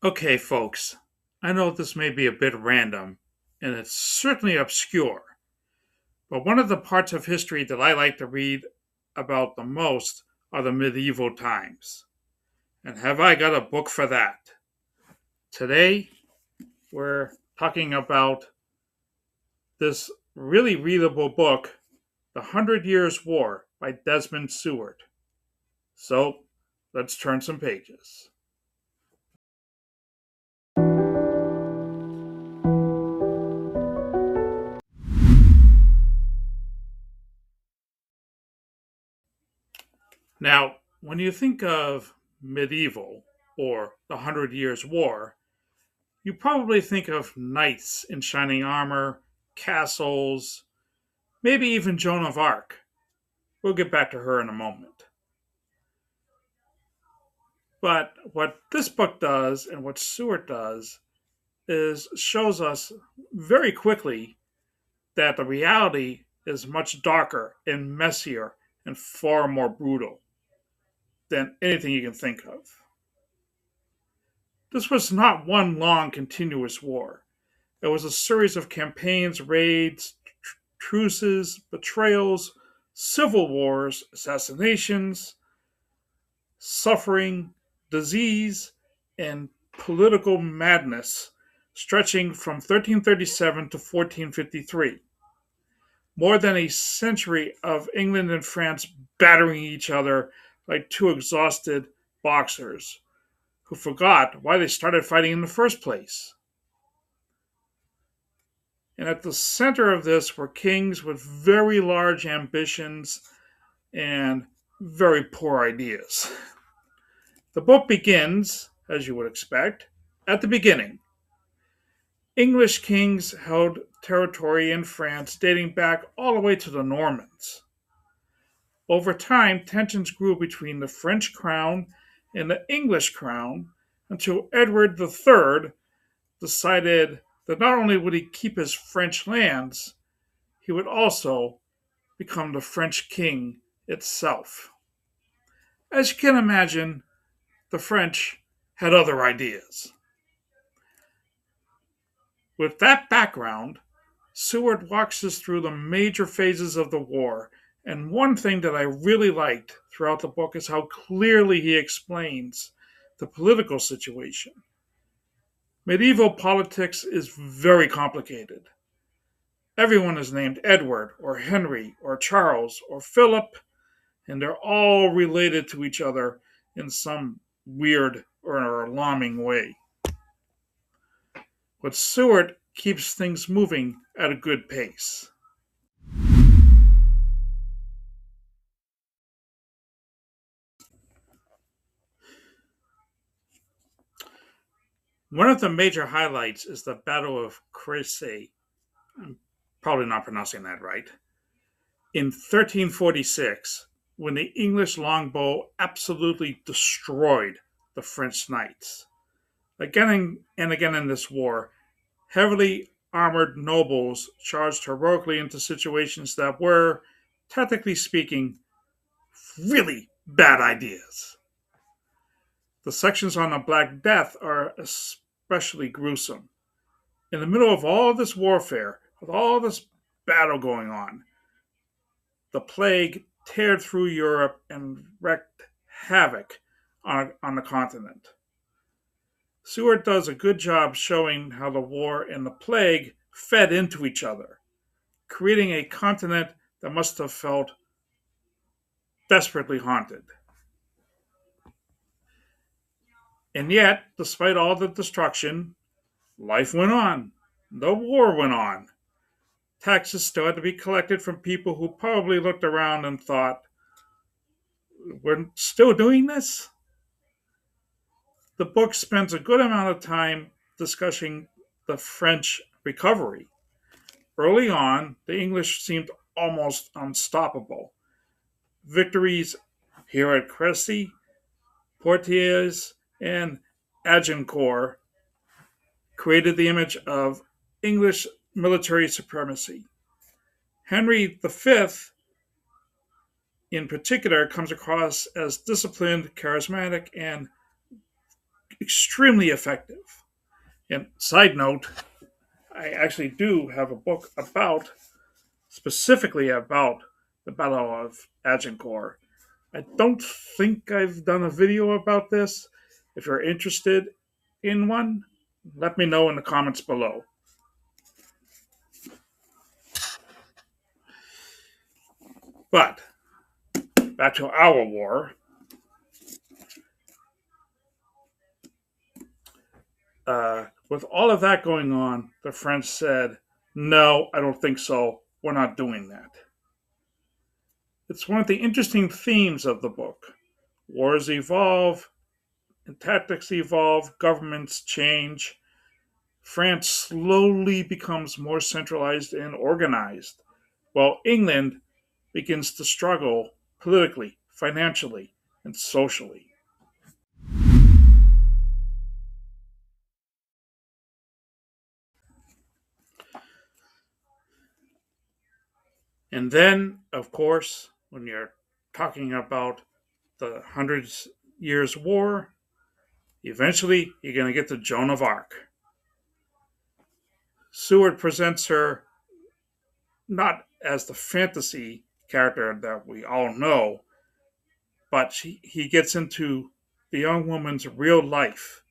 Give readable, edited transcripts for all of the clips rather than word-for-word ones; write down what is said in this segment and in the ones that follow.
Okay, folks, I know this may be a bit random, and it's certainly obscure, but one of the parts of history that I like to read about the most are the medieval times. And have I got a book for that? Today, we're talking about this really readable book, The Hundred Years' War by Desmond Seward. So, let's turn some pages. Now, when you think of medieval or the Hundred Years' War, you probably think of knights in shining armor, castles, maybe even Joan of Arc. We'll get back to her in a moment. But what this book does and what Seward does is shows us very quickly that the reality is much darker and messier and far more brutal than anything you can think of. This was not one long continuous war. It was a series of campaigns, raids, truces, betrayals, civil wars, assassinations, suffering, disease, and political madness stretching from 1337 to 1453. More than a century of England and France battering each other like two exhausted boxers who forgot why they started fighting in the first place. And at the center of this were kings with very large ambitions and very poor ideas. The book begins, as you would expect, at the beginning. English kings held territory in France dating back all the way to the Normans. Over time, tensions grew between the French crown and the English crown until Edward III decided that not only would he keep his French lands, he would also become the French king itself. As you can imagine, the French had other ideas. With that background, Seward walks us through the major phases of the war, and one thing that I really liked throughout the book is how clearly he explains the political situation. Medieval politics is very complicated. Everyone is named Edward, or Henry, or Charles, or Philip, and they're all related to each other in some weird or alarming way. But Seward keeps things moving at a good pace. One of the major highlights is the Battle of Crecy. I'm probably not pronouncing that right. In 1346, when the English longbow absolutely destroyed the French knights. Again and again in this war, heavily armored nobles charged heroically into situations that were, technically speaking, really bad ideas. The sections on the Black Death are especially gruesome. In the middle of all this warfare, with all this battle going on, the plague teared through Europe and wreaked havoc on the continent. Seward does a good job showing how the war and the plague fed into each other, creating a continent that must have felt desperately haunted. And yet, despite all the destruction, life went on. The war went on. Taxes still had to be collected from people who probably looked around and thought, we're still doing this? The book spends a good amount of time discussing the French recovery. Early on, the English seemed almost unstoppable. Victories here at Crecy, Poitiers, and Agincourt created the image of English military supremacy. Henry V, in particular, comes across as disciplined, charismatic, and extremely effective. And side note, I actually do have a book specifically about the Battle of Agincourt. I don't think I've done a video about this. If you're interested in one, let me know in the comments below. But back to our war. With all of that going on, the French said, "No, I don't think so. We're not doing that." It's one of the interesting themes of the book. Wars evolve, and tactics evolve, governments change. France slowly becomes more centralized and organized, while England begins to struggle politically, financially, and socially. And then, of course, when you're talking about the Hundred Years' War, eventually you're going to get to Joan of Arc. Seward presents her not as the fantasy character that we all know, but he gets into the young woman's real life,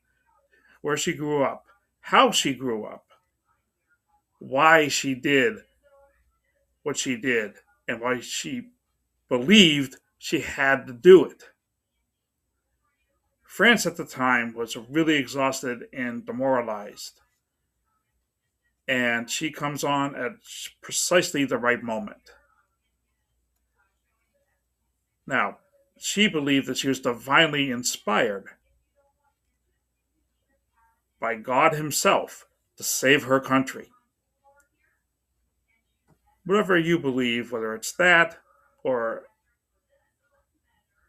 where she grew up, how she grew up, why she did what she did, and why she believed she had to do it. France at the time was really exhausted and demoralized, and she comes on at precisely the right moment. Now, she believed that she was divinely inspired by God Himself to save her country. Whatever you believe, whether it's that or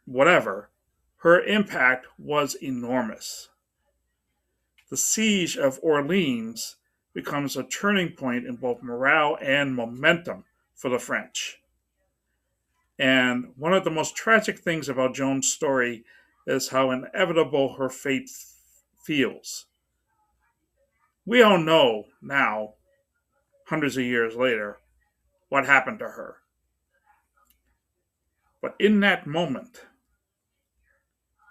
whatever, her impact was enormous. The siege of Orleans becomes a turning point in both morale and momentum for the French. And one of the most tragic things about Joan's story is how inevitable her fate feels. We all know now, hundreds of years later, what happened to her. But in that moment,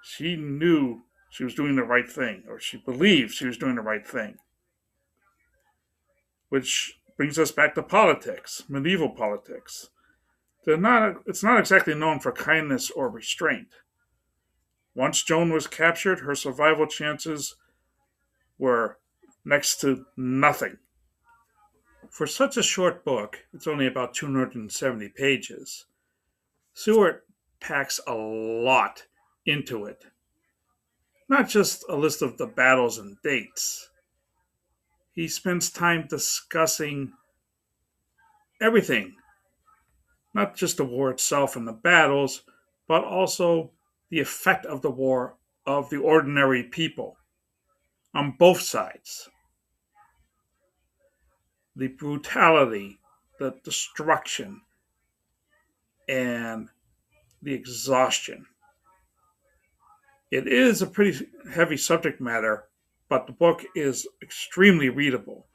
she knew she was doing the right thing, or she believed she was doing the right thing. Which brings us back to politics, medieval politics. It's not exactly known for kindness or restraint. Once Joan was captured, her survival chances were next to nothing. For such a short book, it's only about 270 pages, Seward packs a lot into it. Not just a list of the battles and dates. He spends time discussing everything, not just the war itself and the battles, but also the effect of the war of the ordinary people on both sides. The brutality, the destruction, and the exhaustion. It is a pretty heavy subject matter, but the book is extremely readable.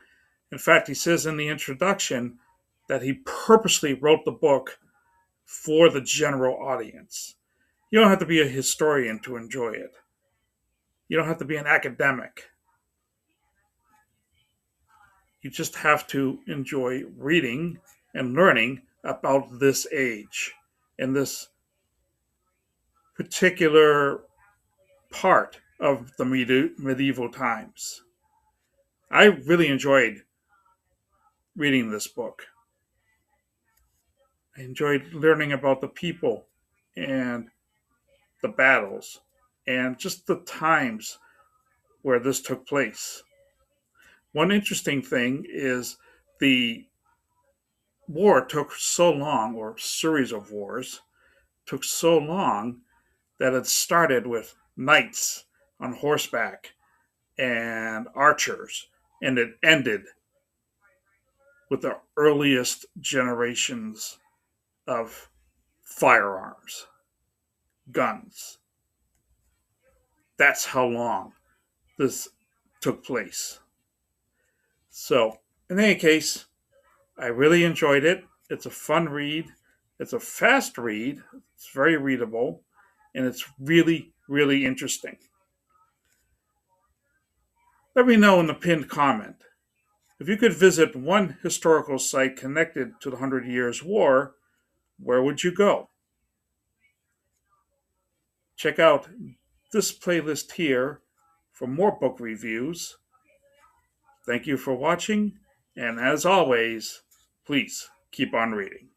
In fact, he says in the introduction that he purposely wrote the book for the general audience. You don't have to be a historian to enjoy it. You don't have to be an academic. You just have to enjoy reading and learning about this age and this particular part of the medieval times. I really enjoyed reading this book. I enjoyed learning about the people and the battles and just the times where this took place. One interesting thing is the war took so long, or series of wars took so long, that it started with knights on horseback and archers, and it ended with the earliest generations of firearms, guns. That's how long this took place. So, in any case, I really enjoyed it. It's a fun read. It's a fast read. It's very readable. And it's really, really interesting. Let me know in the pinned comment. If you could visit one historical site connected to the Hundred Years' War, where would you go? Check out this playlist here for more book reviews. Thank you for watching, and as always, please keep on reading.